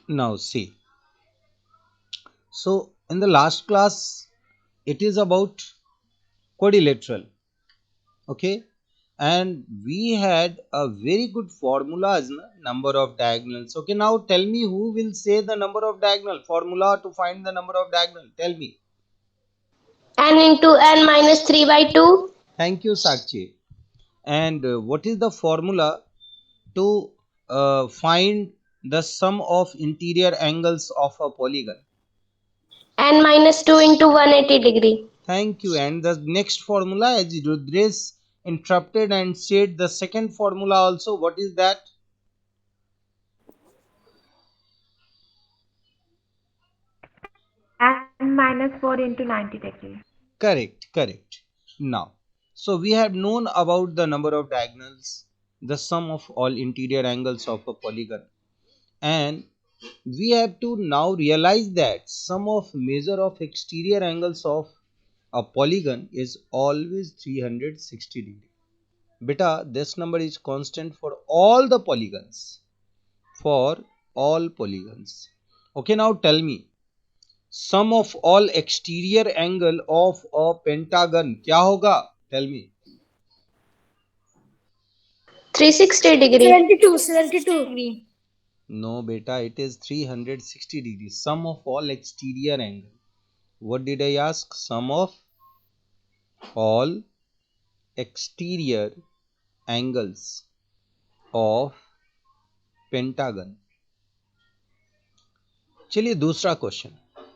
Now see, so in the last class it is about quadrilateral, okay, and we had a very good formulas, number of diagonals. Okay, now tell me who will say the number of diagonal formula to find the number of diagonal. Tell me. n into n minus 3 by 2. Thank you, Sakshi. And what is the formula to find the sum of interior angles of a polygon? N minus 2 into 180 degree. Thank you. And the next formula, as Rudresh interrupted and said the second formula also, what is that? N minus 4 into 90 degree. Correct, correct. Now, so we have known about the number of diagonals, the sum of all interior angles of a polygon, and we have to now realize that sum of measure of exterior angles of a polygon is always 360 degree. Beta, this number is constant for all the polygons. For all polygons. Okay, now tell me, sum of all exterior angle of a pentagon क्या होगा? Tell me. 360 degree. 72 degree. No, beta, it is 360 degrees. Sum of all exterior angle. What did I ask? Sum of all exterior angles of pentagon. चलिए दूसरा question,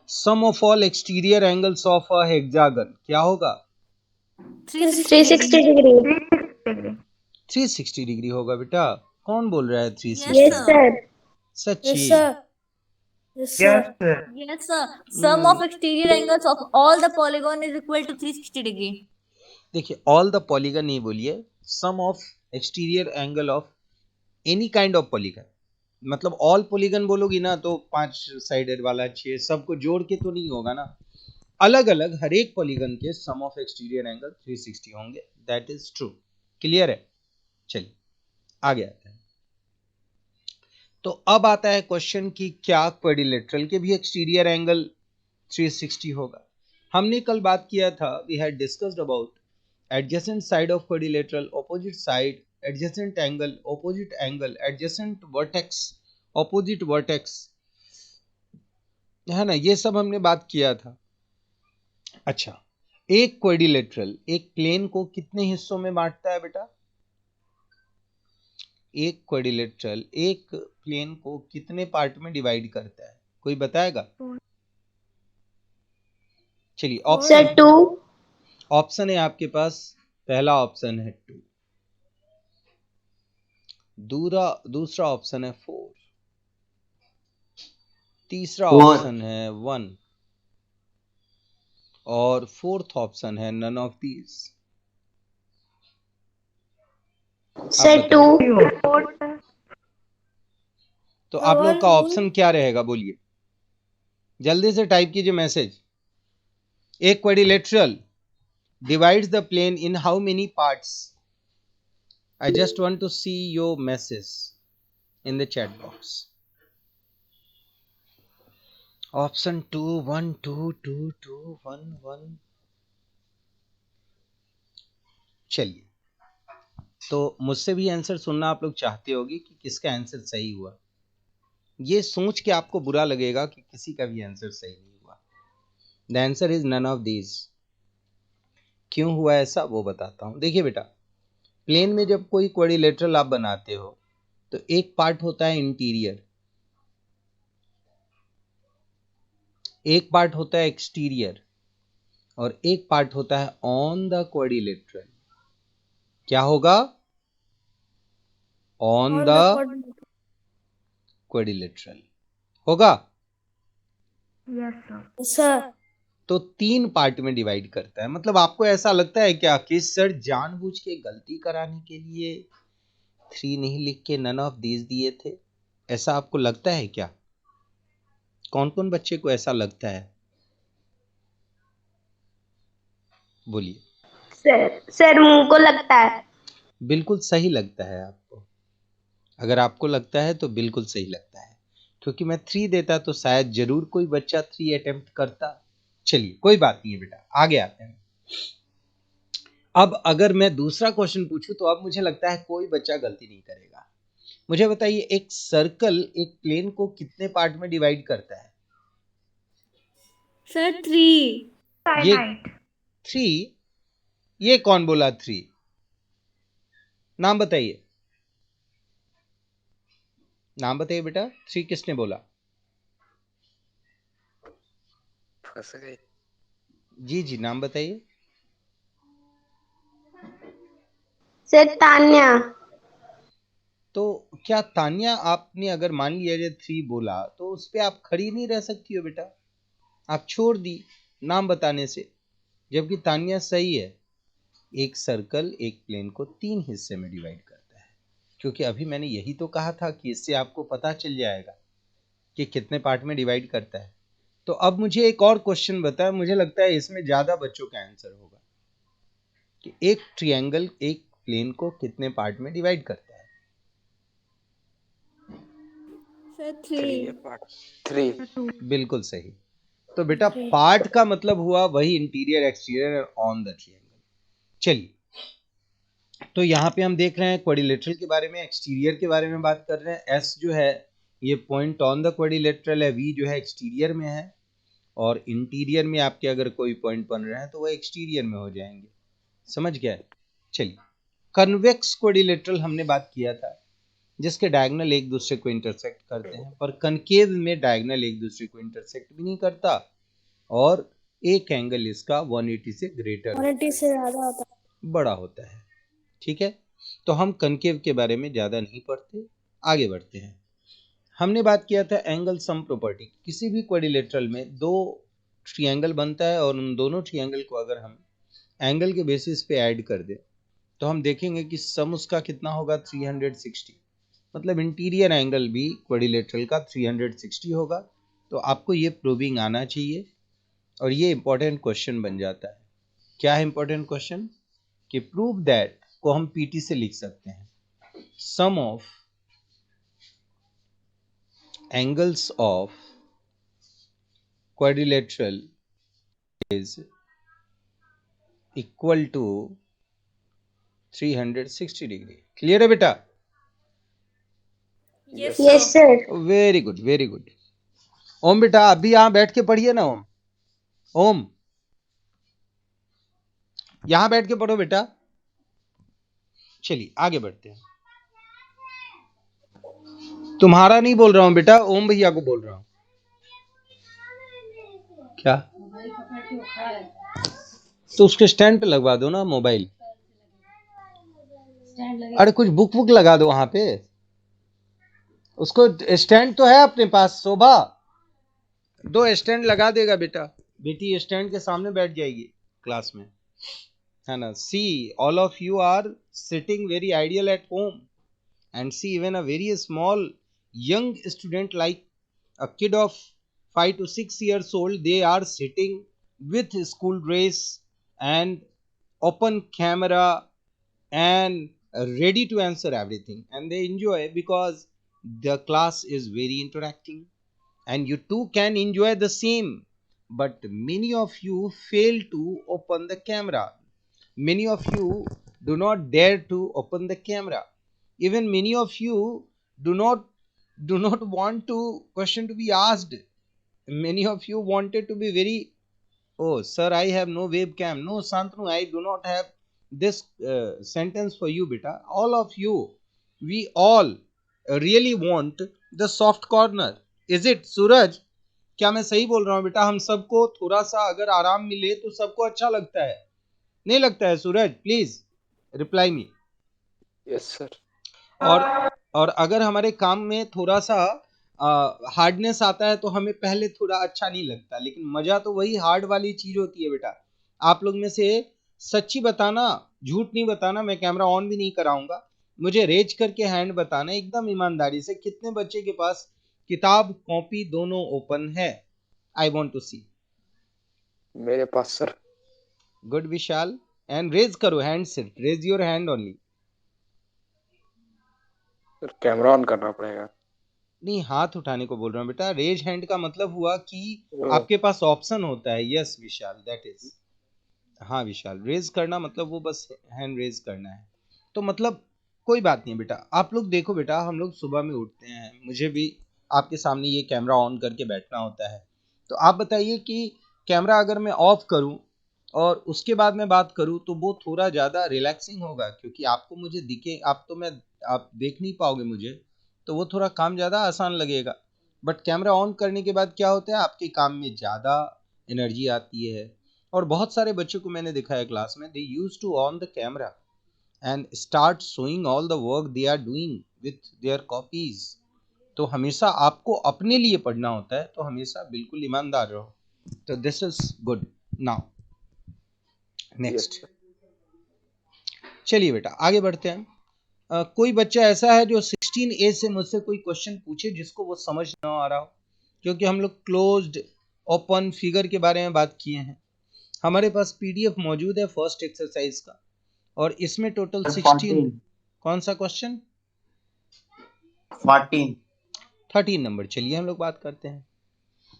sum of all exterior angles of a hexagon क्या होगा? 360 degree. 360 degree होगा बेटा. कौन बोल रहा है 360? Yes, sir. सच्ची? Yes, sir. Yes, sir. Sum of exterior angles of all the polygon is equal to 360 degree. देखिए, ऑल द पॉलीगन नहीं बोलिए, sum of exterior angle of any kind of polygon. मतलब ऑल पॉलीगन बोलोगी ना तो 5 sided वाला 6 सबको जोड़ के तो नहीं होगा ना. अलग अलग हर एक पॉलीगन के सम ऑफ एक्सटीरियर एंगल 360 होंगे. That is true. क्लियर है? चलिए आगे आते हैं. तो अब आता है क्वेश्चन कि क्या क्वाड्रिलेटरल के भी एक्सटीरियर एंगल 360 होगा? हमने कल बात किया था, we had discussed about adjacent side of quadrilateral, opposite side, adjacent angle, opposite angle, adjacent vertex, opposite vertex, है ना, ये सब हमने बात किया था. अच्छा, एक क्वाड्रिलेटरल एक प्लेन को कितने हिस्सों में बांटता है बेटा? एक क्वाड्रिलेटरल एक प्लेन को कितने पार्ट में डिवाइड करता है? कोई बताएगा? चलिए Sir, 2. ऑप्शन है आपके पास. पहला ऑप्शन है 2, दूसरा ऑप्शन है 4, तीसरा ऑप्शन है 1 और फोर्थ ऑप्शन है नन ऑफ दीज. Sir, 2. तो आप लोग का ऑप्शन क्या रहेगा बोलिए, जल्दी से टाइप कीजिए मैसेज. एक quadrilateral divides the plane in how many parts? I just want to see your message in the chat box. Option 2 1 2 2 2 1 1. चलिए, तो मुझसे भी आंसर सुनना आप लोग चाहते होगे कि किसका आंसर सही हुआ. ये सोच के आपको बुरा लगेगा कि किसी का भी आंसर सही नहीं हुआ. The answer is none of these. क्यों हुआ ऐसा वो बताता हूं. देखिए बेटा, प्लेन में जब कोई क्वाड्रिलेटरल आप बनाते हो तो एक पार्ट होता है इंटीरियर, एक पार्ट होता है एक्सटीरियर और एक पार्ट होता है ऑन द क्वाड्रिलेटरल. क्या होगा? ऑन द क्वाड्रिलेटरल होगा. Yes, sir. तो 3 पार्ट में डिवाइड करता है. मतलब आपको ऐसा लगता है क्या कि सर जानबूझ के गलती कराने के लिए 3 नहीं लिख के नन ऑफ दीज दिए थे? ऐसा आपको लगता है क्या? कौन कौन बच्चे को ऐसा लगता है? बोलिए. सर मुझको लगता है. बिल्कुल सही लगता है आपको. अगर आपको लगता है तो बिल्कुल सही लगता है. क्योंकि मैं 3 देता तो शायद जरूर कोई बच्चा 3 अटेम्प्ट करता। चलिए कोई बात नहीं है बेटा, आगे आते हैं। अब अगर मैं दूसरा क्वेश्चन पूछूं तो अब मुझे लगता है कोई बच्चा गलती नहीं करेगा। मुझे बताइए, एक सर्कल एक प्लेन को कितने पार्ट में डिवाइड करता है? सर 3। ये Finite. 3, ये कौन बोला 3? नाम बताइए, नाम बताइए बेटा, 3 किसने बोला? फंस गए। जी जी, नाम बताइए। सर तान्या। तो क्या तान्या, आपने अगर मान लिया ये 3 बोला तो उस पे आप खड़ी नहीं रह सकती हो बेटा, आप छोड़ दी नाम बताने से, जबकि तान्या सही है। एक सर्कल एक प्लेन को 3 हिस्से में डिवाइड करता है, क्योंकि अभी मैंने यही तो कहा था कि इससे आपको पता चल जाएगा कि कितने पार्ट में डिवाइड करता है। तो अब मुझे एक और क्वेश्चन बताएं, मुझे लगता है इसमें ज्यादा बच्चों का आंसर होगा कि एक ट्रायंगल एक प्लेन को कितने पार्ट में डिवाइड करता है? सर 3 3। पार्ट 3। बिल्कुल सही। तो बेटा Three. पार्ट का मतलब हुआ वही interior exterior on the triangle. चलिए, तो यहाँ पे हम देख रहे हैं क्वाड्रिलेटरल के बारे में, एक्सटीरियर के बारे में बात कर रहे हैं। एस जो है ये पॉइंट ऑन द क्वाड्रिलेटरल है, वी जो है एक्सटीरियर में है, और इंटीरियर में आपके अगर कोई पॉइंट बन रहे हैं तो वह एक्सटीरियर में हो जाएंगे। समझ गया? चलिए, कन्वेक्स क्वाड्रिलेटरल हमने बात किया था, जिसके डायगोनल एक दूसरे को इंटरसेक्ट करते हैं, पर कनकेव में डायगोनल एक दूसरे को इंटरसेक्ट भी नहीं करता, और एक एंगल इसका 180 से ग्रेटर 180 से ज्यादा होता है. बड़ा होता है। ठीक है, तो हम कनकेव के बारे में ज्यादा नहीं पढ़ते, आगे बढ़ते हैं। हमने बात किया था एंगल सम प्रॉपर्टी। किसी भी क्वाड्रिलेटरल में दो ट्रायंगल बनता है, और उन दोनों ट्रायंगल को अगर हम एंगल के बेसिस पे ऐड कर दें तो हम देखेंगे कि सम उसका कितना होगा, 360। मतलब इंटीरियर एंगल भी क्वाड्रिलेटरल का 360 होगा। तो आपको ये प्रूविंग आना चाहिए, और ये इंपॉर्टेंट क्वेश्चन बन जाता है। क्या है इंपॉर्टेंट क्वेश्चन? कि प्रूव दैट को हम पीटी से लिख सकते हैं, sum of angles of quadrilateral is equal to 360 degree. Clear है बेटा? Yes yes sir. Sir. Very good very good. Om बेटा आप भी यहां बैठ के पढ़िए ना। ओम, ओम यहां बैठ के पढ़ो बेटा। चलिए आगे बढ़ते हैं। तुम्हारा नहीं बोल रहा हूं बेटा, ओम भैया को बोल रहा हूं। क्या? तो उसके स्टैंड पे लगवा दो ना मोबाइल। अरे कुछ बुक बुक लगा दो वहां पे, उसको स्टैंड तो है अपने पास। शोभा 2 स्टैंड लगा देगा बेटा, बेटी स्टैंड के सामने बैठ जाएगी क्लास में, है ना। See all of you are sitting very ideal at home, and see even a very small young student like a kid of 5 to 6 years old, they are sitting with school dress and open camera and ready to answer everything, and they enjoy because the class is very interacting, and you too can enjoy the same. But many of you fail to open the camera, many of you do not dare to open the camera, even many of you do not want to question to be asked. Many of you wanted to be very, oh sir I have no webcam. No Santanu, I do not have this sentence for you beta. All of you, we all really want the soft corner. is it Suraj? क्या मैं सही बोल रहा हूँ बेटा? हम सबको थोड़ा सा अगर आराम मिले तो सबको अच्छा लगता है, नहीं लगता है Suraj? Please reply me. Yes sir. और अगर हमारे काम में थोड़ा सा हार्डनेस आता है तो हमें पहले थोड़ा अच्छा नहीं लगता, लेकिन मजा तो वही हार्ड वाली चीज होती है बेटा। आप लोग में से सच्ची बताना, झूठ नहीं बताना, मैं कैमरा ऑन भी नहीं कराऊंगा, मुझे रेज करके हैंड बताना एकदम ईमानदारी से, कितने बच्चे के पास किताब कॉपी दोनों ओपन है? I want to see. मेरे पास sir. Good Vishal, and raise करो हैंड से, raise your hand only. Sir camera on करना पड़ेगा। नहीं, हाथ उठाने को बोल रहा हूँ बेटा। रेज हैंड का मतलब हुआ कि आपके पास ऑप्शन होता है। यस विशाल, दैट इज, हाँ विशाल, रेज करना मतलब वो बस हैंड रेज करना है। तो मतलब कोई बात नहीं बेटा। आप लोग देखो बेटा, हम लोग सुबह में उठते हैं, मुझे भी आपके सामने ये कैमरा ऑन करके बैठना होता है। तो आप बताइए कि कैमरा अगर मैं ऑफ करूं और उसके बाद मैं बात करूं तो वो थोड़ा ज़्यादा रिलैक्सिंग होगा, क्योंकि आपको मुझे दिखे, आप देख नहीं पाओगे मुझे, तो वो थोड़ा काम ज़्यादा आसान लगेगा। बट कैमरा ऑन करने के बाद क्या होता है, आपके काम में ज़्यादा एनर्जी आती है। और बहुत सारे बच्चों को मैंने देखा है क्लास में, they use to on the camera and start showing all the work they are doing with their copies. तो हमेशा आपको अपने लिए पढ़ना होता है, तो हमेशा बिल्कुल ईमानदार रहो। तो this is good. Now next, चलिए बेटा आगे बढ़ते हैं। कोई बच्चा ऐसा है जो 16A से मुझसे कोई क्वेश्चन पूछे जिसको वो समझ ना आ रहा हो, क्योंकि हम लोग क्लोज्ड ओपन फिगर के बारे में बात किए हैं। हमारे पास PDF मौजूद है फर्स्ट एक्सरसाइज का, और इसमें टोटल 16। कौन सा क्वेश्चन? 13 नंबर। चलिए हम लोग बात करते हैं।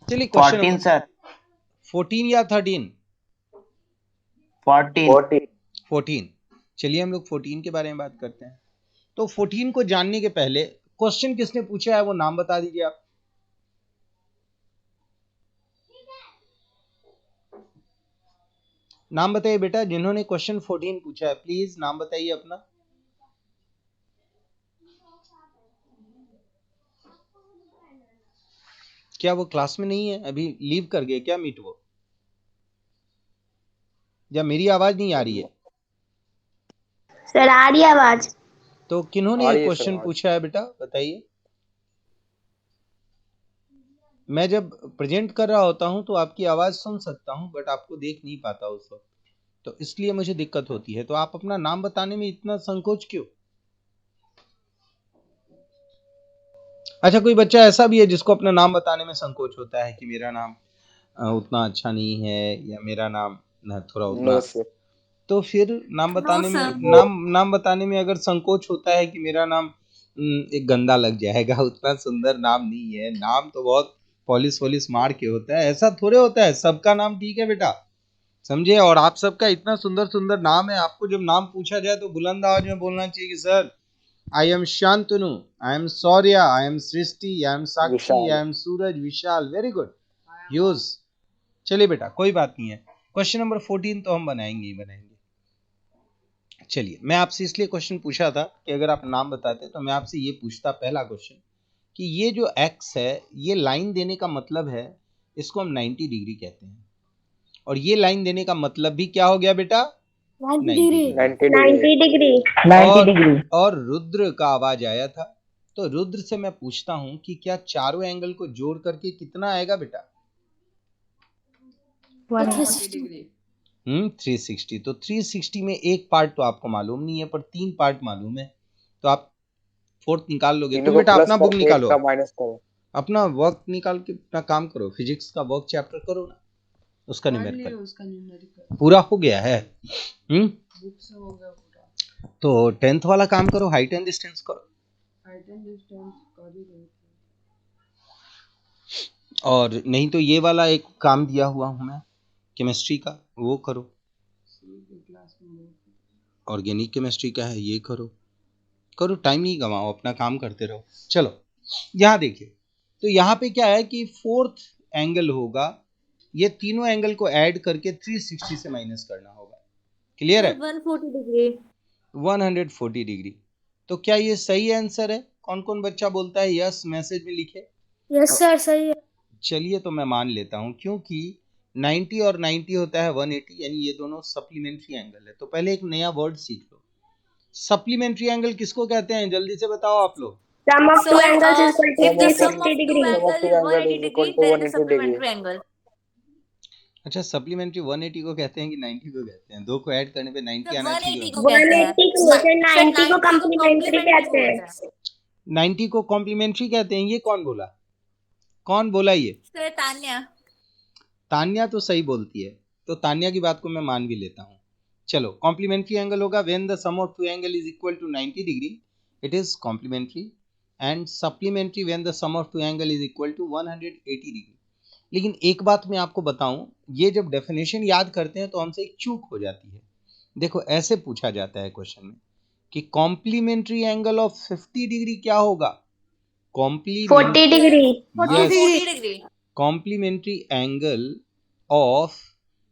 चलिए क्वेश्चन 14 सर, 14 या 13? 14। 14। चलिए हम लोग 14 के बारे में बात करते हैं। तो 14 को जानने के पहले क्वेश्चन किसने पूछा है वो नाम बता दीजिए आप। नाम बताइए बेटा, जिन्होंने क्वेश्चन 14 पूछा है, प्लीज नाम बताइए अपना। क्या वो क्लास में नहीं है? अभी लीव कर गए क्या मीट वो? या मेरी आवाज नहीं आ रही है? सर आ रही है आवाज। तो किन्होंने आ ये रही है सर क्वेश्चन आवाज। पूछा है बेटा, बताइए। मैं जब प्रेजेंट कर रहा होता हूं तो आपकी आवाज सुन सकता हूं, बट आपको देख नहीं पाता उस वक्त, तो इसलिए मुझे दिक्कत होती है। तो आप अपना नाम बताने में इतना संकोच क्यों? अच्छा, कोई बच्चा ऐसा भी है जिसको अपना नाम बताने में संकोच होता है कि मेरा नाम उतना अच्छा नहीं है, या मेरा नाम ना थोड़ा उतना, नो सर। तो फिर नाम No, बताने में sir. नाम बताने में अगर संकोच होता है कि मेरा नाम एक गंदा लग जाएगा, उतना सुंदर नाम नहीं है, नाम तो बहुत पॉलिश वॉलिश मार के होता है, ऐसा थोड़े होता है। सबका नाम ठीक है बेटा, समझे? और आप सबका इतना सुंदर सुंदर नाम है, आपको जब नाम पूछा जाए तो बुलंद आवाज में बोलना चाहिए कि sir I am Shantanu, I am Saurya, I am Srishti, I am Sakshi, Vishal. I am Suraj, Vishal. Very good, यूज। चलिए बेटा कोई बात नहीं है। क्वेश्चन नंबर 14 तो हम बनाएंगे ही बनाएंगे। चलिए, मैं आपसे इसलिए क्वेश्चन पूछा था कि अगर आप नाम बताते तो मैं आपसे ये पूछता, पहला क्वेश्चन, कि ये जो एक्स है, ये लाइन देने का मतलब है, इसको हम 90 डिग्री कहते हैं। और ये लाइन देने का मतलब भी क्या हो गया बेटा? 90 90 डिग्री। डिग्री। 90 डिग्री। 90 डिग्री। और रुद्र का आवाज आया था, तो रुद्र से मैं पूछता हूं कि क्या चारों एंगल को जोड़ करके कितना आएगा बेटा? 360। 360। तो 360 में एक पार्ट तो आपको मालूम नहीं है, पर 3 पार्ट मालूम है, तो आप फोर्थ निकाल लोगे। तीनों तुम को बेटा प्लस अपना बुक करके एक निकालो, का माइनस करो। अपना वर्क निकाल के अपना काम करो, फिजिक्स का वर्क चैप्टर करो ना, उसका न्यूमेरिकल पूरा हो गया है। तो 10th वाला काम करो, हाइट एंड डिस्टेंस करो। और नहीं तो ये वाला एक काम दिया हुआ हूं मैं केमिस्ट्री का, वो करो। ऑर्गेनिक केमिस्ट्री का है, ये करो करो, टाइम नहीं गवाओ, अपना काम करते रहो। चलो यहाँ देखिए, तो यहाँ पे क्या है कि फोर्थ एंगल होगा, ये तीनों एंगल को ऐड करके 360 से माइनस करना होगा। क्लियर है? 140 डिग्री। 140 डिग्री। तो क्या ये सही आंसर है? कौन कौन बच्चा बोलता है यस, मैसेज में लिखे। यस सर सही है। चलिए तो मैं मान लेता हूं, क्योंकि 90 और 90 होता है 180, यानी ये दोनों सप्लीमेंट्री एंगल है। तो पहले एक नया वर्ड सीख लो, सप्लीमेंट्री एंगल किसको कहते हैं? जल्दी से बताओ आप लोग। Sum of So, two angles is equal to if the sum 360 of two degree. Sum of angles two is angle 180 is equal degree, to then the 180 degree. supplementary angle. अच्छा, supplementary 180 को कहते हैं कि 90 को कहते हैं? दो को ऐड करने पे 90 सर आना 180 चाहिए। को कहते हैं। 180 को बोलते हैं, सर 90 को 90 को कॉम्प्लीमेंट्री कॉम्प्लीमेंट्री कहते बोलते हैं। हैं। 90 को कॉम्प्लीमेंट्री कहते हैं, ये कौन बोला? कौन बोला ये? सर तान्या। तान्या तो सही बोलती है, तो तान्या की बात को मैं मान भी लेता हूँ। चलो, कॉम्प्लीमेंट्री एंगल होगा when the sum of two angle is equal to 90 degree, it is complementary. and supplementary when the sum of two angle is equal to 180 degree. लेकिन एक बात मैं आपको बताऊं, ये जब डेफिनेशन याद करते हैं तो हमसे एक चूक हो जाती है। देखो ऐसे पूछा जाता है क्वेश्चन में कि कॉम्प्लीमेंट्री एंगल ऑफ 50 डिग्री क्या होगा? 40 degree. Yes, 40 degree. Complementary angle of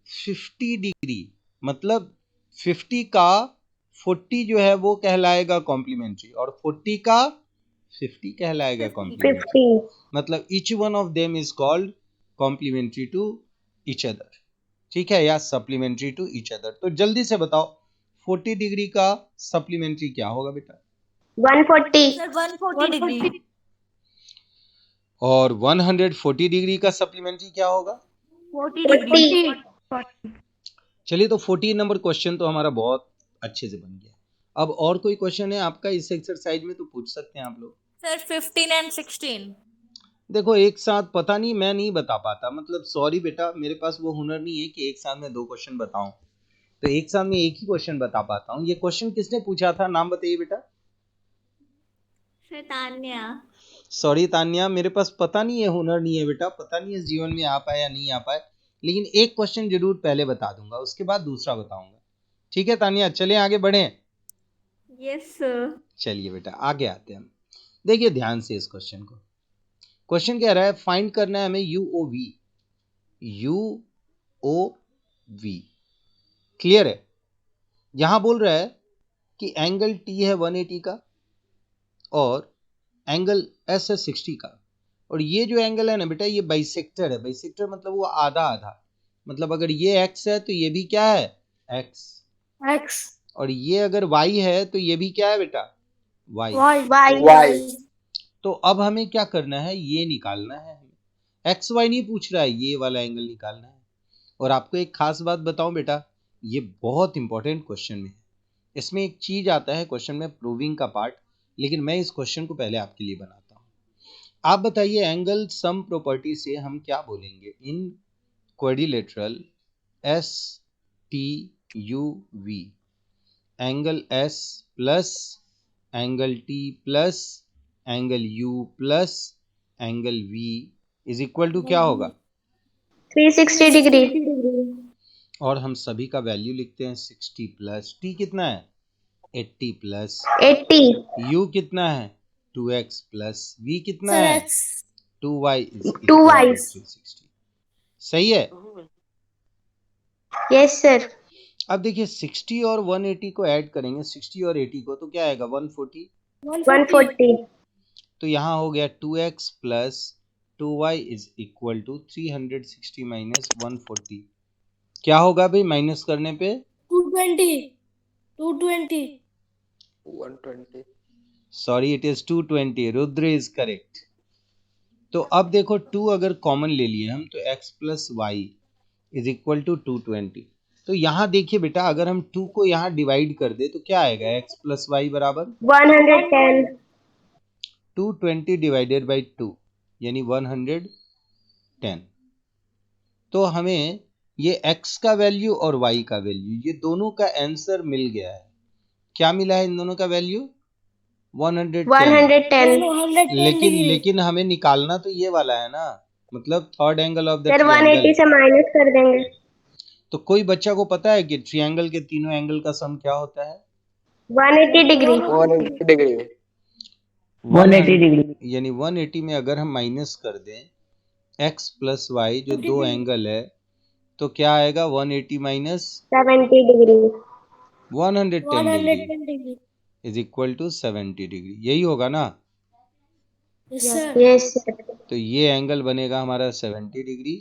50 degree, मतलब 50 का 40 जो है वो कहलाएगा कॉम्प्लीमेंट्री और 40 का 50 कहलाएगा कॉम्प्लीमेंट्री। 50. मतलब each one of them is called complementary to each other, ठीक है, या supplementary to each other। तो जल्दी से बताओ 40 डिग्री का सप्लीमेंट्री क्या होगा बेटा? 140. Sir, 140 degree. और 140 डिग्री का सप्लीमेंट्री क्या होगा? 40 degree. 40. चलिए, तो 14 नंबर क्वेश्चन तो हमारा बहुत अच्छे से बन गया। अब और कोई क्वेश्चन है आपका इस एक्सरसाइज में तो पूछ सकते हैं आप लोग। Sir, 15 and 16. देखो एक साथ पता नहीं, मैं नहीं बता पाता, मतलब सॉरी बेटा, मेरे पास वो हुनर नहीं है कि एक साथ में दो क्वेश्चन बताऊं। तो एक साथ में एक ही क्वेश्चन बता पाता हूं। ये क्वेश्चन किसने पूछा था, नाम बताइए बेटा। Sir, Tanya. सॉरी तान्या, मेरे पास पता नहीं है, हुनर नहीं है बेटा, पता नहीं इस जीवन में आ पाए या नहीं आ पाए, लेकिन एक क्वेश्चन जरूर पहले बता दूंगा, उसके बाद दूसरा बताऊंगा। ठीक है तान्या, चलें आगे बढ़ें। Yes, sir. चलिए बेटा आगे आते हैं हम। देखिए ध्यान से इस क्वेश्चन को। क्वेश्चन कह रहा है फाइंड करना है हमें यूओवी। यूओवी क्लियर है? यहां बोल रहा है कि एंगल टी है 180 का और एंगल एस है 60 का, और ये जो एंगल है ना बेटा ये बाइसेक्टर है। बाइसेक्टर मतलब वो आधा आधा, मतलब अगर ये एक्स है तो ये भी क्या है, एक्स, X. और ये अगर वाई है तो ये भी क्या है बेटा, वाई। Y. Y. तो अब हमें क्या करना है, ये निकालना है हमें। एक्स वाई नहीं पूछ रहा है, ये वाला एंगल निकालना है। और आपको एक खास बात बताऊं बेटा, ये बहुत इंपॉर्टेंट क्वेश्चन में है। इसमें एक चीज आता है क्वेश्चन में, प्रूविंग का पार्ट, लेकिन मैं इस क्वेश्चन को पहले आपके लिए बनाता हूं। आप बताइए एंगल सम प्रॉपर्टी से हम क्या बोलेंगे in quadrilateral S T U V. Angle S plus angle T plus angle U plus angle V is equal to क्या होगा? 360 degree. और हम सभी का वैल्यू लिखते हैं 60 प्लस टी कितना है 80 प्लस 80. यू कितना है 2x प्लस v कितना Sir, है X. 2y is 2y. 360। सही है? Yes, sir. अब देखिए 60 और 180 को ऐड करेंगे, 60 और 80 को, तो क्या आएगा 140। 140. तो यहाँ हो गया 2x plus 2y is equal to 360 minus 140। क्या होगा भाई माइनस करने पे? 220. 220. 120. Sorry it is 220। Rudra is correct. तो अब देखो 2 अगर कॉमन ले लिए हम तो x plus Y is equal to 220। तो यहाँ देखिए बेटा अगर हम 2 को यहाँ डिवाइड कर दे तो क्या आएगा, x प्लस वाई बराबर 110. 220 डिवाइडेड बाई 2 यानी 110। तो हमें ये x का वैल्यू और y का वैल्यू, ये दोनों का आंसर मिल गया है। क्या मिला है इन दोनों का वैल्यू? 110। 110. 110 लेकिन degree. लेकिन हमें निकालना तो ये वाला है ना, मतलब third angle of the sir 180 triangle. से माइनस कर देंगे। तो कोई बच्चा को पता है कि ट्रायंगल के तीनों एंगल का सम क्या होता है? 180 degree. 180 degree. 180 degree. यानी 180 में अगर हम माइनस कर दें x प्लस वाई जो दो एंगल है तो क्या आएगा 180 minus 70 degree. 110 degree 110 degree. Is equal to 70 degree. यही होगा ना? Yes, sir. Yes, sir. तो ये एंगल बनेगा हमारा 70 डिग्री।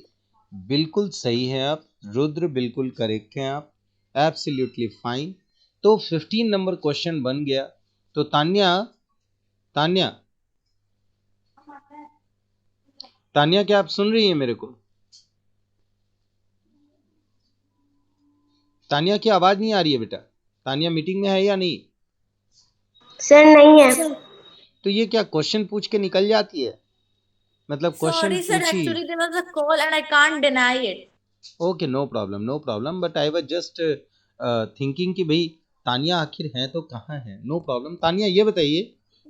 बिल्कुल सही है आप रुद्र, बिल्कुल करेक्ट हैं आप, एब्सोल्युटली फाइन। तो 15 नंबर क्वेश्चन बन गया। तो तान्या तान्या तान्या क्या आप सुन रही हैं मेरे को? तान्या की आवाज नहीं आ रही है बेटा। तान्या मीटिंग में है या नहीं? सर नहीं है। तो ये क्या क्वेश्चन पूछ के निकल जाती है? मतलब क्वेश्चन Sorry, sir. पूछी। Actually, there was a call and I can't deny it. Okay no problem no problem, but I was just thinking कि भाई तानिया आखिर है तो कहाँ है। No problem. तानिया ये बताइए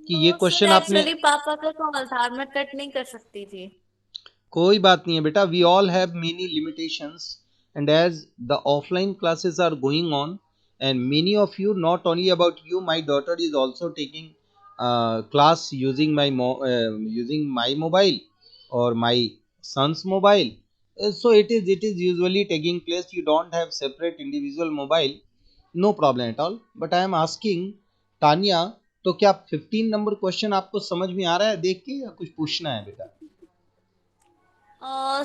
कि ये क्वेश्चन आपने, एक्चुअली पापा का कॉल था, मैं कट नहीं कर सकती थी। कोई बात नहीं है बेटा, we all have many limitations and as the offline classes are going on and many of you, not only about you, my daughter is also taking class using using my mobile or my son's mobile. So it is usually taking place, you don't have separate individual mobile, no problem at all. But I am asking Tania, तो क्या 15 number question आपको समझ में आ रहा है देख के, या कुछ पूछना है बेटा?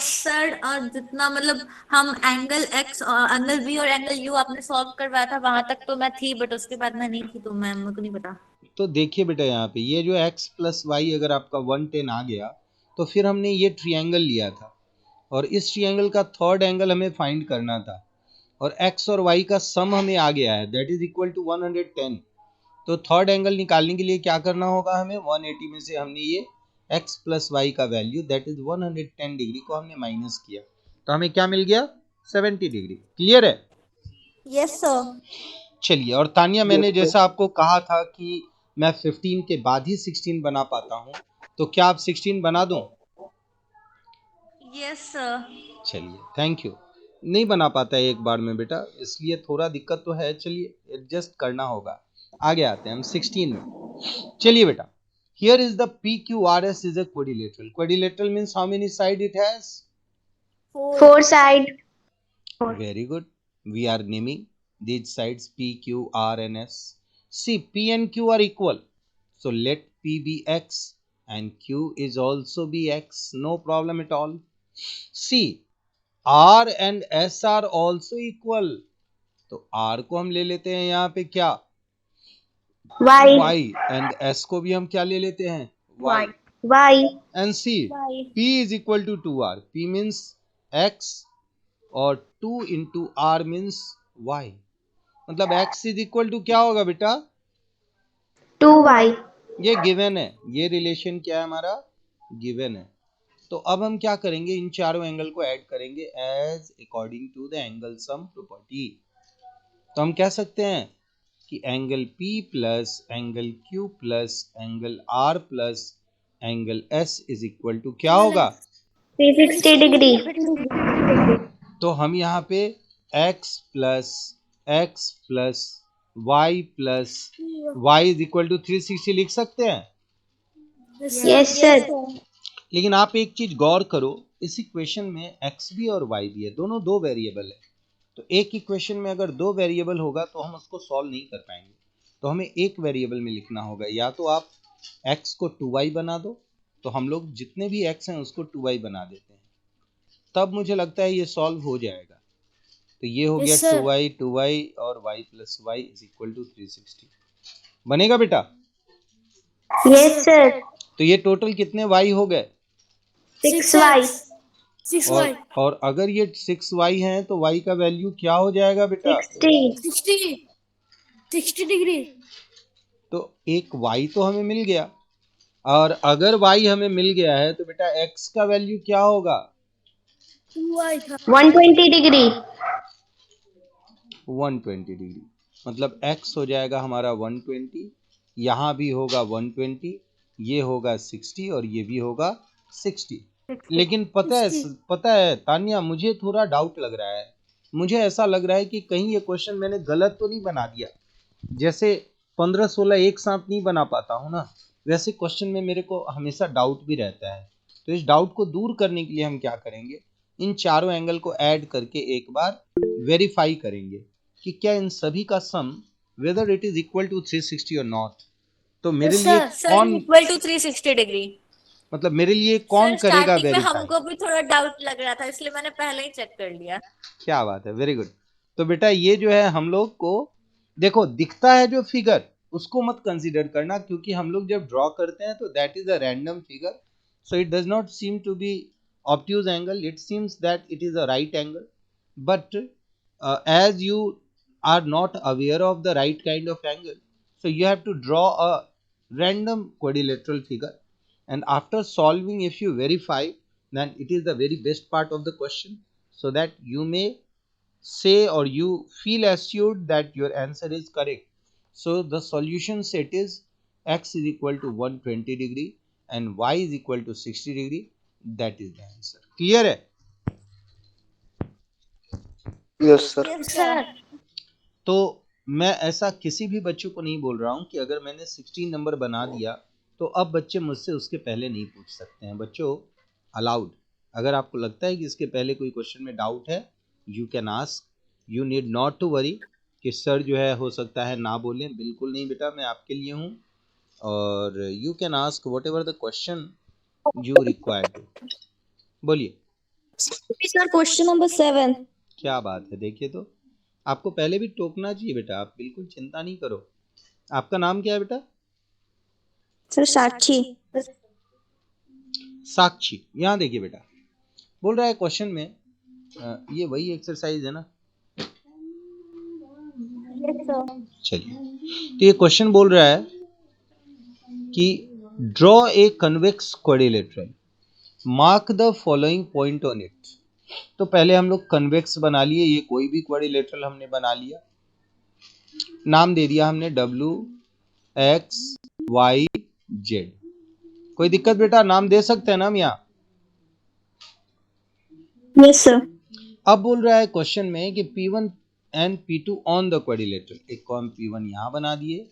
सर जितना मतलब हम एंगल एक्स और एंगल बी और एंगल यू आपने सॉल्व करवाया था वहां तक तो मैं थी, बट उसके बाद मैं नहीं थी, तो मैं मेरे को नहीं पता। तो देखिए बेटा, यहाँ पे ये जो x प्लस वाई अगर आपका 110 आ गया, तो फिर हमने ये ट्रायंगल लिया था और इस ट्रायंगल का थर्ड एंगल हमें फाइंड करना था, और x और y का सम हमें आ गया है, दैट इज इक्वल टू 110। तो थर्ड एंगल निकालने के लिए क्या करना होगा हमें, 180 में से हमने ये x प्लस वाई का वैल्यू दैट इज 110 डिग्री को हमने माइनस किया, तो हमें क्या मिल गया, 70 डिग्री। क्लियर है? Yes sir. चलिए, और तानिया मैंने Yes, sir. जैसा आपको कहा था कि मैं 15 के बाद ही 16 बना पाता हूँ, तो क्या आप 16 बना दूं? Yes sir. चलिए, थैंक यू। नहीं बना पाता है एक बार में बेटा, इसलिए थोड़ा दिक्कत तो है, चलिए एडजस्ट करना होगा। आगे आते हैं हम 16 में। चलिए बेटा, here is the PQRS is a quadrilateral. Quadrilateral means how many side it has? 4 side. Very good. We are naming these sides P, Q, R and S. See, P and Q are equal. So let P be X and Q is also be X. No problem at all. See, R and S are also equal. तो R को हम ले लेते हैं यहाँ पे क्या, Y. Y, and S को भी हम क्या ले लेते हैं, Y. Y. And see, P is equal to 2R. P means X और 2 into R means Y. मतलब X is equal to क्या होगा बेटा, 2Y. ये गिवन है, ये रिलेशन क्या है हमारा, गिवन है। तो अब हम क्या करेंगे, इन चारों एंगल को ऐड करेंगे as according to the angle sum property. तो हम कह सकते हैं कि angle P plus angle Q plus angle R plus angle S is equal to क्या होगा, 360 degree. तो हम यहाँ पे x plus y plus y is equal to 360 लिख सकते हैं। Yes, sir. लेकिन आप एक चीज गौर करो, इस इक्वेशन में x भी और y भी है, दोनों दो वेरिएबल है। तो एक इक्वेशन में अगर दो वेरिएबल होगा तो हम उसको सॉल्व नहीं कर पाएंगे, तो हमें एक वेरिएबल में लिखना होगा। या तो आप x को 2y बना दो, तो हम लोग जितने भी x हैं उसको 2y बना देते हैं, तब मुझे लगता है ये सॉल्व हो जाएगा। तो ये हो गया Yes, sir. 2y और y plus y is equal to 360। बनेगा बेटा? Yes, sir. तो ये टोटल कितने y हो गए, 6Y. 6Y. और अगर ये 6y हैं तो y का वैल्यू क्या हो जाएगा बेटा, 60. 60 degree. तो एक y तो हमें मिल गया, और अगर y हमें मिल गया है तो बेटा x का वैल्यू क्या होगा, 2Y था. 120 degree. 120 डिग्री। मतलब x हो जाएगा हमारा 120, यहाँ भी होगा 120, ये होगा 60 और ये भी होगा 60। लेकिन पता है तानिया, मुझे थोड़ा डाउट लग रहा है, मुझे ऐसा लग रहा है कि कहीं ये क्वेश्चन मैंने गलत तो नहीं बना दिया। जैसे 15-16 एक साथ नहीं बना पाता हूँ ना, वैसे क्वेश्चन में मेरे को हमेशा डाउट भी रहता है। तो इस डाउट को दूर करने के लिए हम क्या करेंगे, इन चारों एंगल को ऐड करके एक बार वेरीफाई करेंगे कि क्या इन सभी का sum whether it is equal to 360 और नॉट। तो मेरे Yes, लिए sir. कौन, इक्वल टू 360 डिग्री। मतलब मेरे लिए कौन सर करेगा स्टार्टिंग में वेरीफाई? हमको भी थोड़ा डाउट लग रहा था, इसलिए मैंने पहले ही चेक कर लिया। क्या बात है, वेरी गुड। तो बेटा ये जो है हम लोग को, देखो दिखता है जो फिगर उसको मत कंसीडर करना, क्योंकि हम लोग जब ड्रॉ करते हैं तो that is a random figure, so it does not seem to be obtuse angle, it seems that it is a right angle, but as you are not aware of the right kind of angle, so you have to draw a random quadrilateral figure, and after solving if you verify, then it is the very best part of the question, so that you may say or you feel assured that your answer is correct. So the solution set is x is equal to 120 degree and y is equal to 60 degree. That is the answer. Clear है? Yes, sir. Yes, sir. तो मैं ऐसा किसी भी बच्चों को नहीं बोल रहा हूं कि अगर मैंने 16 नंबर बना दिया तो अब बच्चे मुझसे उसके पहले नहीं पूछ सकते हैं. बच्चों, अलाउड. अगर आपको लगता है कि इसके पहले कोई क्वेश्चन में डाउट है, you can ask. You need not to worry कि सर जो है हो सकता है ना बोलें. बिल्कुल नहीं बेटा, मैं आपके लिए हूँ. और you can ask whatever the question you require to. बोलिए. Sir question number 7. क्या बात है, देखिए तो आपको पहले भी टोकना चाहिए बेटा. आप बिल्कुल चिंता नहीं करो. आपका नाम क्या है बेटा? सर साक्षी. साक्षी. यहाँ देखिए बेटा, बोल रहा है क्वेश्चन में ये वही एक्सरसाइज है ना? चलिए, तो ये क्वेश्चन बोल रहा है कि draw a convex quadrilateral, mark the following point on it. तो पहले हम लोग कन्वेक्स बना लिए. ये कोई भी क्वाड्रिलेटरल हमने बना लिया, नाम दे दिया हमने W X Y Z. कोई दिक्कत बेटा? नाम दे सकते हैं ना हम यहाँ? Yes sir. अब बोल रहा है क्वेश्चन में कि P1 and P2 on the quadrilateral. एक को हम P1 यहाँ बना दिए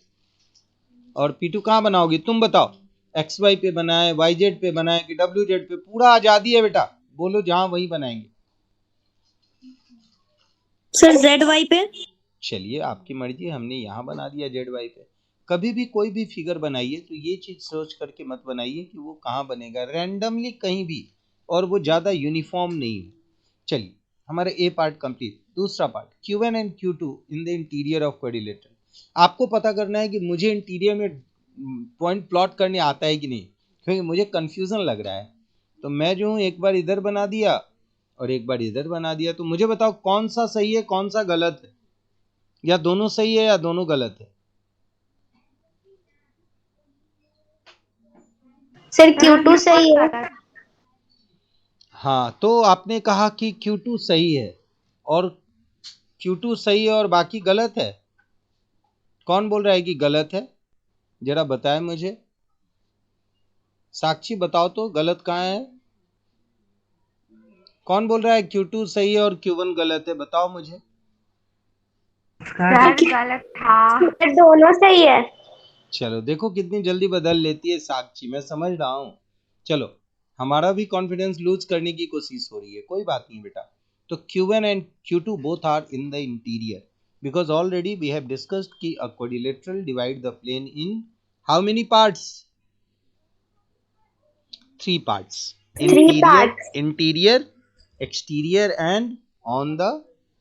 और P2 कहाँ बनाओगे तुम बताओ? XY पे बनाए, YZ पे बनाए कि WZ पे? पूरा आजादी है बेटा, बोलो जहां वही बनाएंगे. सर ZY पे. चलिए आपकी मर्जी, हमने यहाँ बना दिया ZY पे. कभी भी कोई भी फिगर बनाइए तो ये चीज सोच करके मत बनाइए कि वो कहाँ बनेगा. रैंडमली कहीं भी, और वो ज्यादा यूनिफॉर्म नहीं हो. चलिए, हमारा ए पार्ट कंप्लीट. दूसरा part, Q1 and Q2 in the interior of quadrilateral. आपको पता करना है कि मुझे इंटीरियर में पॉइंट प्लॉट करने आता है कि नहीं, क्योंकि मुझे कंफ्यूजन लग रहा है. तो मैं जो हूँ एक बार इधर बना दिया और एक बार इधर बना दिया. तो मुझे बताओ कौन सा सही है कौन सा गलत है, या दोनों सही है या दोनों गलत है? सर Q2 सही है. हाँ, तो आपने कहा कि Q2 सही है और Q2 सही है और बाकी गलत है. कौन बोल रहा है कि गलत है? जरा बताएं मुझे. साक्षी बताओ तो गलत कहाँ है? कौन बोल रहा है Q2 सही है और Q1 गलत है? बताओ मुझे. सर गलत था. सर दोनों सही है. चलो देखो कितनी जल्दी बदल लेती है साक्षी. मैं समझ रहा हूँ. चलो, हमारा भी कॉन्फिडेंस लूज करने की कोशिश हो रही है. कोई बात नहीं बेटा. तो Q1 and Q2 both are in the interior because already we have discussed कि a quadrilateral divide the plane in how many parts? 3 parts. Interior, exterior and on the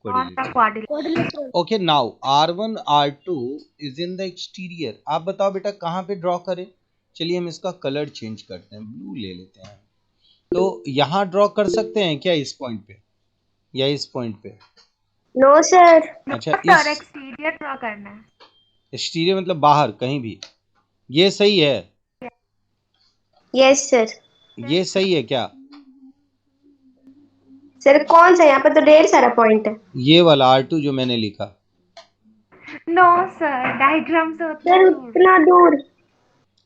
quadrilateral. Okay, now R1 R2 is in the exterior. आप बताओ बेटा कहाँ पे draw करें? चलिए हम इसका कलर चेंज करते हैं, ब्लू ले लेते हैं. तो यहाँ ड्रॉ कर सकते हैं क्या इस पॉइंट पे या इस पॉइंट पे? No sir. अच्छा, इस एक्सटीरियर ड्रॉ करना है. एक्सटीरियर मतलब बाहर कहीं भी. ये सही है? Yes sir. ये सही है क्या? सर कौन सा? यहाँ पे तो ढेर सारा पॉइंट है. ये वाला R2 जो मैंने लिखा. नो सर, डायग्राम से सर उतना दूर.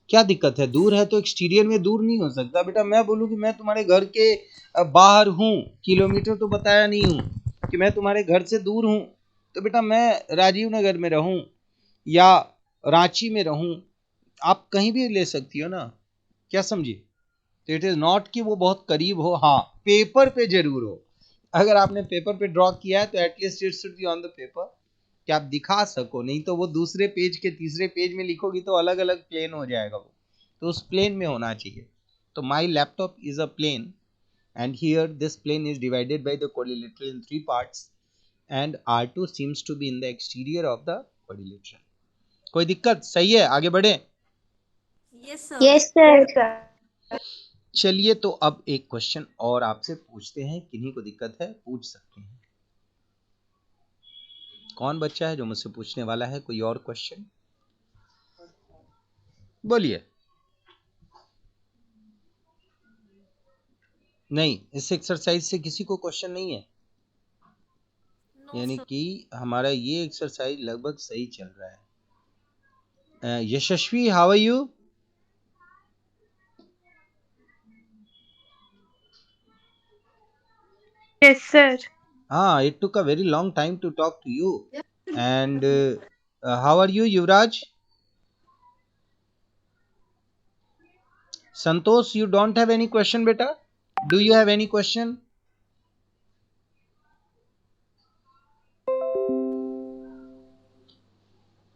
क्या दिक्कत है? दूर है तो एक्सटीरियर में दूर नहीं हो सकता बेटा. मैं बोलूँ कि मैं तुम्हारे घर के बाहर हूँ, किलोमीटर तो बताया नहीं हूँ कि मैं तुम्हारे घर से दूर हूँ, तो बेटा मैं राजीव नगर में रहूँ या रांची में रहूँ, आप कहीं भी ले सकती हो ना. क्या समझिए? तो इट इज नॉट कि वो बहुत करीब हो. हाँ, पेपर पे जरूर हो. अगर आपने पेपर पे ड्रॉ किया है तो at least it should be on the paper, कि आप दिखा सको. नहीं तो वो दूसरे पेज के तीसरे पेज में लिखोगी तो अलग अलग प्लेन हो जाएगा वो. तो उस प्लेन में होना चाहिए. तो my laptop is a plane and here this plane is divided by the quadrilateral in 3 parts and R2 seems to be in the exterior of the quadrilateral. कोई दिक्कत? सही है, आगे बढ़े. Yes sir. Yes sir. चलिए, तो अब एक क्वेश्चन और आपसे पूछते हैं. किन्हीं को दिक्कत है पूछ सकते हैं. कौन बच्चा है जो मुझसे पूछने वाला है? कोई और क्वेश्चन बोलिए. नहीं, इस एक्सरसाइज से किसी को क्वेश्चन नहीं है. यानी कि हमारा ये एक्सरसाइज लगभग सही चल रहा है. Yashashvi, how are you? Yes, sir. It took a very long time to talk to you. And how are you, Yuvraj? Santosh, you don't have any question, beta? Do you have any question?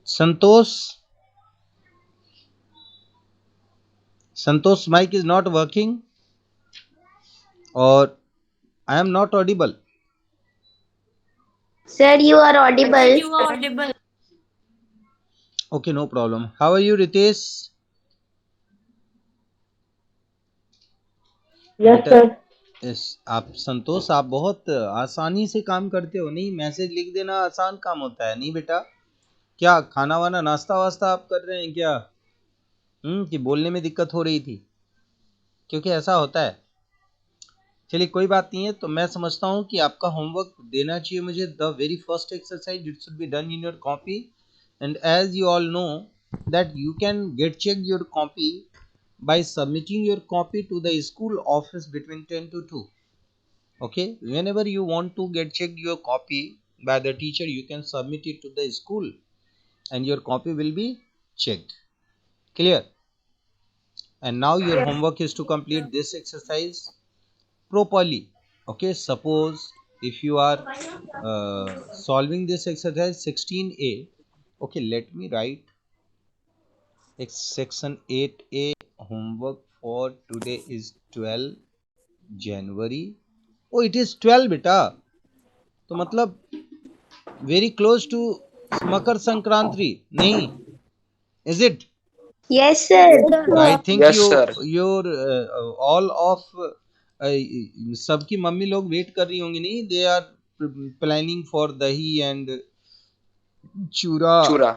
Santosh, mic is not working, or I am not audible. Sir, you are audible. You are audible. Okay, no problem. How are you, Ritesh? Yes, बेटा, sir. आप संतोष, आप बहुत आसानी से काम करते हो। नहीं, मैसेज लिख देना आसान काम होता है। नहीं बेटा, क्या खाना वाना नाश्ता वास्ता आप कर रहे हैं क्या? कि बोलने में दिक्कत हो रही थी? क्योंकि ऐसा होता है। चलिए, कोई बात नहीं है। तो मैं समझता हूँ कि आपका होमवर्क देना चाहिए मुझे। The very first exercise it should be done in your copy, and as you all know that you can get check your copy by submitting your copy to the school office between 10 to 2. Okay, whenever you want to get checked your copy by the teacher, you can submit it to the school and your copy will be checked. Clear? And now your homework is to complete this exercise properly. Okay, suppose if you are solving this exercise 16a. Okay, let me write section 8a. Homework for today is 12 January. Oh, it is 12 beta. तो मतलब very close to Makar Sankranti, नहीं? Is it? Yes, sir. I think Yes, sir. your all of सबकी mummy लोग wait कर रही होंगी, नहीं? They are planning for dahi and चूरा. चूरा.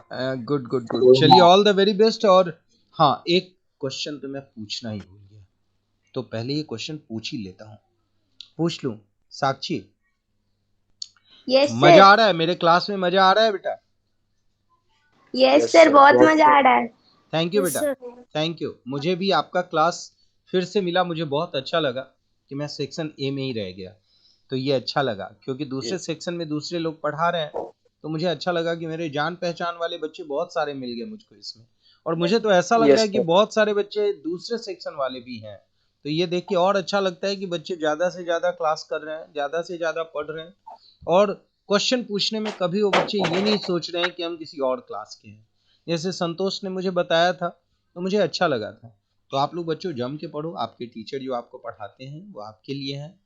Good good good. चलिए, ऑल द वेरी बेस्ट। और हाँ, एक क्वेश्चन तो मैं पूछना ही भूल गया, तो पहले ये क्वेश्चन पूछ ही लेता हूँ। पूछ लूं? साक्षी, Yes, मजा sir. आ रहा है? मेरे क्लास में मजा आ रहा है बेटा? Yes, Yes, sir. sir. बहुत मजा आ रहा है. थैंक यू Yes, बेटा, sir. Thank you. मुझे भी आपका क्लास फिर से मिला, मुझे बहुत अच्छा लगा कि मैं सेक्शन ए में ही रह गया। तो ये अच्छा लगा, क्योंकि दूसरे सेक्शन में दूसरे लोग पढ़ा रहे हैं, तो मुझे अच्छा लगा कि मेरे जान पहचान वाले बच्चे बहुत सारे मिल गए मुझको इसमें। और मुझे तो ऐसा लग Yes, रहा है कि sir. बहुत सारे बच्चे दूसरे सेक्शन वाले भी हैं। तो ये देख के और अच्छा लगता है कि बच्चे ज़्यादा से ज़्यादा क्लास कर रहे हैं, ज़्यादा से ज़्यादा पढ़ रहे हैं, और क्वेश्चन पूछने में कभी वो बच्चे ये नहीं सोच रहे हैं कि हम किसी और क्लास के हैं। जैसे संतोष ने मुझे बताया था, तो मुझे अच्छा लगा था। तो आप लोग बच्चों जम के पढ़ो, आपके टीचर जो आपको पढ़ाते हैं वो आपके लिए हैं।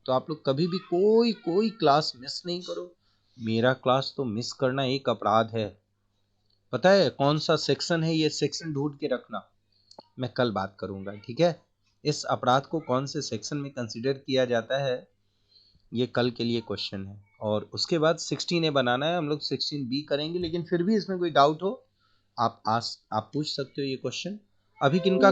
तो आप लोग कभी भी कोई क्लास मिस नहीं करो। मेरा क्लास तो मिस करना एक अपराध है। पता है कौन सा सेक्शन है? ये सेक्शन ढूंढ के रखना, मैं कल बात करूंगा, ठीक है? इस अपराध को कौन से सेक्शन में कंसिडर किया जाता है, ये कल के लिए क्वेश्चन है। और उसके बाद 16A बनाना है, हम लोग 16B करेंगे। लेकिन फिर भी इसमें कोई डाउट हो, आप पूछ सकते हो ये क्वेश्चन। अभी किनका